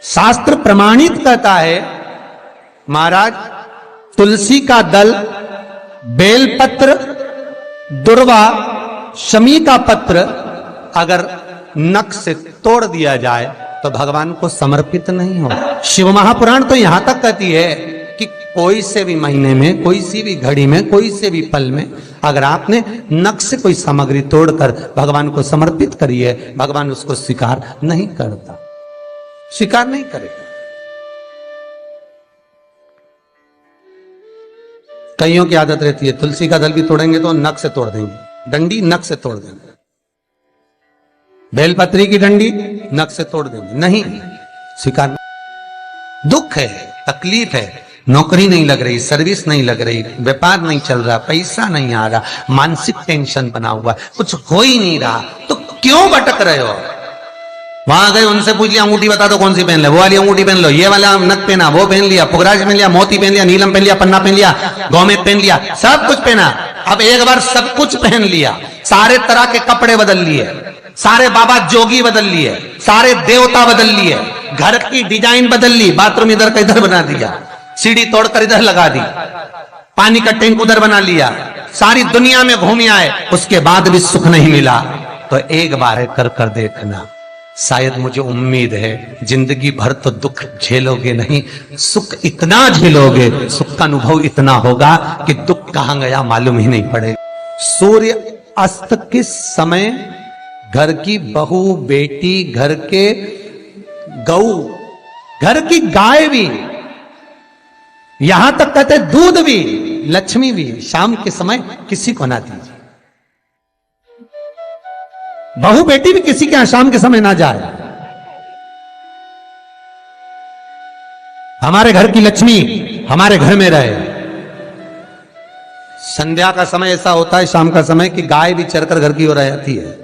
शास्त्र प्रमाणित कहता है महाराज, तुलसी का दल, बेलपत्र, दुर्वा, शमी का पत्र अगर नख से तोड़ दिया जाए तो भगवान को समर्पित नहीं हो। शिव महापुराण तो यहां तक कहती है कि कोई से भी महीने में, कोई सी भी घड़ी में, कोई से भी पल में अगर आपने नख से कोई सामग्री तोड़कर भगवान को समर्पित करी है, भगवान उसको स्वीकार नहीं करता, स्वीकार नहीं करेगा। कईयों की आदत रहती है तुलसी का दल भी तोड़ेंगे तो नख से तोड़ देंगे, डंडी नख से तोड़ देंगे, बेलपत्री की डंडी नख से तोड़ देंगे, नहीं स्वीकार। दुख है, तकलीफ है, नौकरी नहीं लग रही, सर्विस नहीं लग रही, व्यापार नहीं चल रहा, पैसा नहीं आ रहा, मानसिक टेंशन बना हुआ, कुछ हो ही नहीं रहा, तो क्यों भटक रहे हो? वहां गए, उनसे पूछ लिया अंगूठी बता दो कौन सी पहन ले, वो वाली अंगूठी पहन लो, ये वाला नथ पहना, वो पहन लिया, पुखराज पहन लिया, मोती पहन लिया, नीलम पहन लिया, पन्ना पहन लिया, गौमेद पहन लिया, सब कुछ पहना। अब एक बार सब कुछ पहन लिया, सारे तरह के कपड़े बदल लिए, सारे बाबा जोगी बदल लिए, सारे देवता बदल लिए, घर की डिजाइन बदल ली, बाथरूम इधर का इधर बना दिया, सीढ़ी तोड़कर इधर लगा दी, पानी का टैंक उधर बना लिया, सारी दुनिया में घूम आए, उसके बाद भी सुख नहीं मिला, तो एक बार कर कर देखना, शायद मुझे उम्मीद है जिंदगी भर तो दुख झेलोगे नहीं, सुख इतना झेलोगे, सुख का अनुभव इतना होगा कि दुख कहां गया मालूम ही नहीं पड़ेगा। सूर्य अस्त के समय घर की बहू, बेटी, घर के गऊ, घर की गाय भी, यहां तक कहते दूध भी, लक्ष्मी भी शाम के समय किसी को ना दीजिए। बहू बेटी भी किसी के यहां शाम के समय ना जाए। हमारे घर की लक्ष्मी हमारे घर में रहे। संध्या का समय ऐसा होता है, शाम का समय, कि गाय भी चरकर घर की ओर आती है,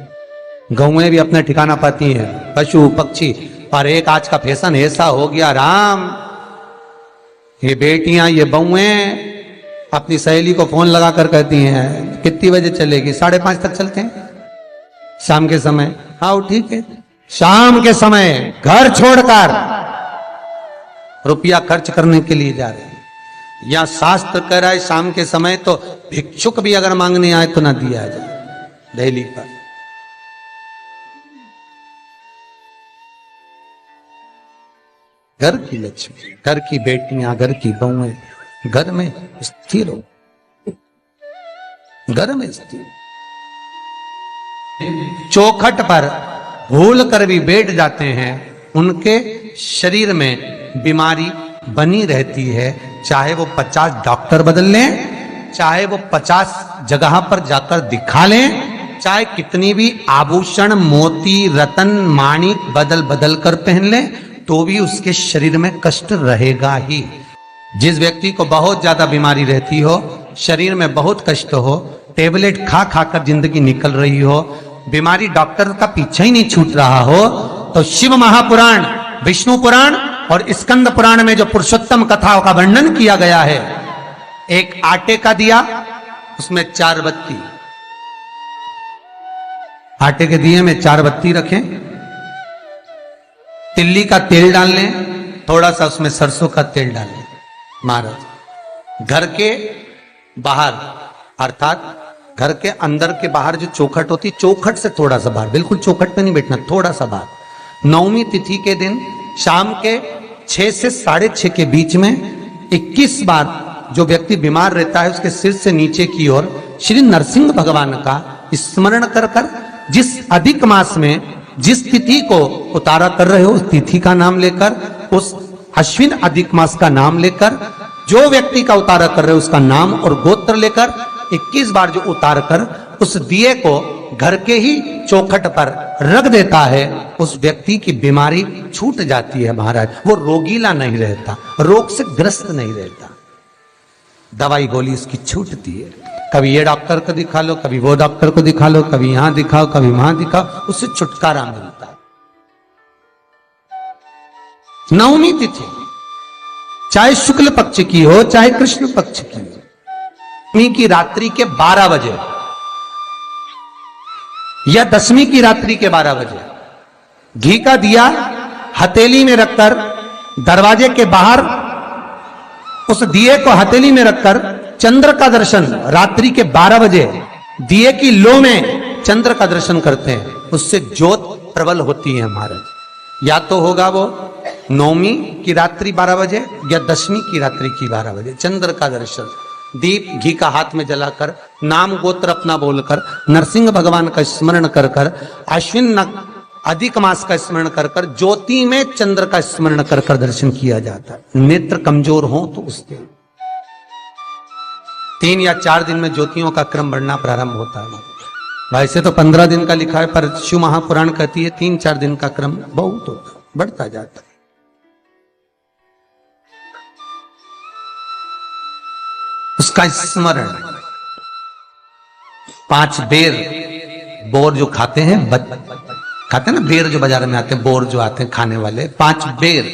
गौएं भी अपना ठिकाना पाती हैं, पशु पक्षी। और एक आज का फैशन ऐसा हो गया राम, ये बेटियां, ये बहुएं अपनी सहेली को फोन लगाकर कहती हैं कितनी बजे चलेगी, 5:30 तक चलते हैं शाम के समय। हाँ ठीक है, शाम के समय घर छोड़कर रुपया खर्च करने के लिए जा रहे हैं। या शास्त्र कह रहा है शाम के समय तो भिक्षुक भी अगर मांगने आए तो ना दिया जाए दहली पर। घर की लक्ष्मी, घर की बेटियां, घर की बहुएं घर में स्थिर हो, घर में स्थिर। चौखट पर भूल कर भी बैठ जाते हैं, उनके शरीर में बीमारी बनी रहती है, चाहे वो 50 डॉक्टर बदल लें, चाहे वो 50 जगह पर जाकर दिखा लें, चाहे कितनी भी आभूषण, मोती, रतन, माणिक बदल बदल कर पहन लें, तो भी उसके शरीर में कष्ट रहेगा ही। जिस व्यक्ति को बहुत ज्यादा बीमारी रहती हो, शरीर में बहुत कष्ट हो, टेबलेट खा खाकर जिंदगी निकल रही हो, बीमारी डॉक्टर का पीछा ही नहीं छूट रहा हो, तो शिव महापुराण, विष्णु पुराण और स्कंद पुराण में जो पुरुषोत्तम कथाओं का वर्णन किया गया है, एक आटे का दिया, उसमें 4 बत्ती, आटे के दिए में 4 बत्ती रखें, तिल्ली का तेल डाल लें, थोड़ा सा उसमें सरसों का तेल डाल लें। महाराज घर के बाहर, अर्थात घर के अंदर के बाहर जो चौखट होती, चौखट से थोड़ा सा बाहर, बिल्कुल चौखट पे नहीं बैठना, थोड़ा सा बाहर, 9वीं तिथि के दिन शाम के 6 से 6:30 के बीच में 21 बार जो व्यक्ति बीमार रहता है उसके सिर से नीचे की ओर श्री नरसिंह भगवान का स्मरण कर कर, जिस अधिक मास में जिस तिथि को उतारा कर रहे हो उस तिथि का नाम लेकर, उस अश्विन अधिक मास का नाम लेकर, जो व्यक्ति का उतारा कर रहे हो उसका नाम और गोत्र लेकर 21 बार जो उतार कर उस दिए को घर के ही चौखट पर रख देता है, उस व्यक्ति की बीमारी छूट जाती है महाराज। वो रोगीला नहीं रहता, रोग से ग्रस्त नहीं रहता, दवाई गोली उसकी छूटती है। कभी ये डॉक्टर को दिखा लो, कभी वो डॉक्टर को दिखा लो, कभी यहां दिखाओ, कभी वहां दिखाओ, उससे छुटकारा मिलता है। 9वीं तिथि चाहे शुक्ल पक्ष की हो चाहे कृष्ण पक्ष की हो, की रात्रि के 12 बजे या 10वीं की रात्रि के 12 बजे घी का दिया हथेली में रखकर दरवाजे के बाहर उस दिए को हथेली में रखकर चंद्र का दर्शन रात्रि के 12 बजे दिए की लो में चंद्र का दर्शन करते हैं, उससे ज्योत प्रबल होती है महाराज। या तो होगा वो नौमी की रात्रि 12 बजे या दशमी की रात्रि की 12 बजे चंद्र का दर्शन, दीप घी का हाथ में जलाकर, नाम गोत्र अपना बोलकर, नरसिंह भगवान का स्मरण कर कर, अश्विन अधिक मास का स्मरण कर कर, ज्योति में चंद्र का स्मरण कर कर दर्शन किया जाता है। नेत्र कमजोर हो तो उस दिन 3 या 4 दिन में ज्योतियों का क्रम बढ़ना प्रारंभ होता है। वैसे तो 15 दिन का लिखा है, पर शिव महापुराण कहती है 3-4 दिन का क्रम बहुत होता है, बढ़ता जाता है। उसका स्मरण 5 बेर, बोर जो खाते हैं, खाते हैं ना बेर जो बाजार में आते हैं, बोर जो आते हैं खाने वाले, 5 बेर,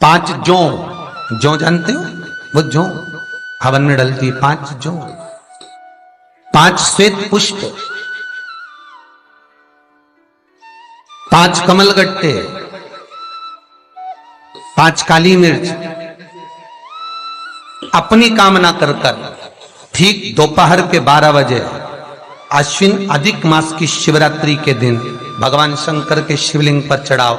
5 जौ जानते हो, वो जौ हवन में डलती है, 5 जौ, 5 श्वेत पुष्प, 5 कमलगट्टे, 5 काली मिर्च, अपनी कामना कर कर ठीक दोपहर के 12 बजे अश्विन अधिक मास की शिवरात्रि के दिन भगवान शंकर के शिवलिंग पर चढ़ाओ,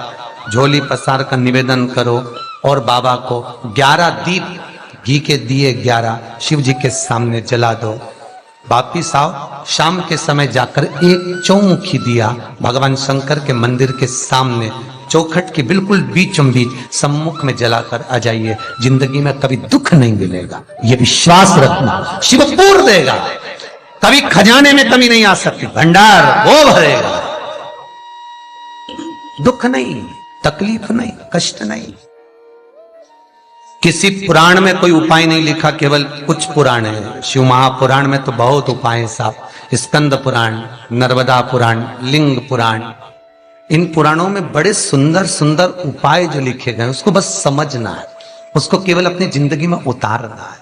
झोली पसार कर निवेदन करो और बाबा को 11 दीप घी के दिए 11 शिव जी के सामने जला दो। वापिस आओ, शाम के समय जाकर एक चौमुखी दिया भगवान शंकर के मंदिर के सामने चौखट के बिल्कुल बीचों बीच सम्मुख में जलाकर आ जाइए। जिंदगी में कभी दुख नहीं मिलेगा, ये विश्वास रखना, शिव पूर्ण देगा, कभी खजाने में कमी नहीं आ सकती, भंडार वो भरेगा। दुख नहीं, तकलीफ नहीं, कष्ट नहीं। किसी पुराण में कोई उपाय नहीं लिखा, केवल कुछ पुराण है। शिव महापुराण में तो बहुत उपाय है साहब, स्कंद पुराण, नर्मदा पुराण, लिंग पुराण, इन पुराणों में बड़े सुंदर सुंदर उपाय जो लिखे गए, उसको बस समझना है, उसको केवल अपनी जिंदगी में उतारना है।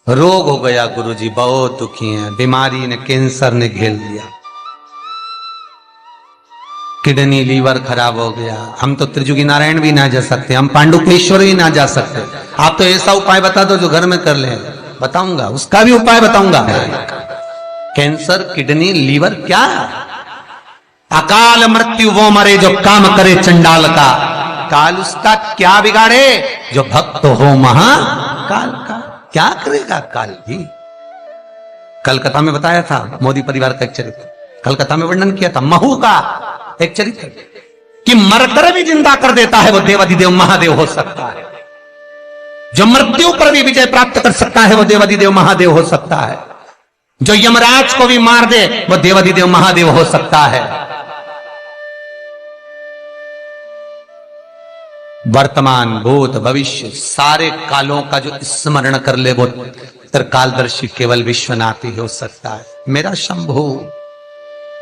रोग हो गया गुरुजी, बहुत दुखी हैं, बीमारी ने, कैंसर ने घेर लिया, किडनी लीवर खराब हो गया, हम तो त्रिजुगी नारायण भी ना जा सकते, हम पांडुपेश्वर भी ना जा सकते, आप तो ऐसा उपाय बता दो जो घर में कर ले। बताऊंगा, उसका भी उपाय बताऊंगा। कैंसर, किडनी, लीवर, क्या अकाल मृत्यु वो मरे जो काम करे चंडाल का, काल उसका क्या बिगाड़े जो भक्त हो महाकाल का। क्या करेगा काल भी। कलकत्ता में बताया था मोदी परिवार का एक चरित्र, कलकत्ता में वर्णन किया था महू का एक चरित्र कि मरकर भी जिंदा कर देता है वो देवाधिदेव महादेव हो सकता है, जो मृत्यु पर भी विजय प्राप्त कर सकता है वो देवाधिदेव महादेव हो सकता है, जो यमराज को भी मार दे वो देवाधिदेव महादेव हो सकता है। वर्तमान, भूत, भविष्य सारे कालों का जो स्मरण कर ले वो त्रिकालदर्शी केवल विश्वनाथ ही हो सकता है। मेरा शंभु,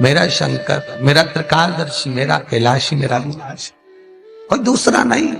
मेरा शंकर, मेरा त्रिकालदर्शी, मेरा कैलाशी, मेरा विनाशी, कोई दूसरा नहीं।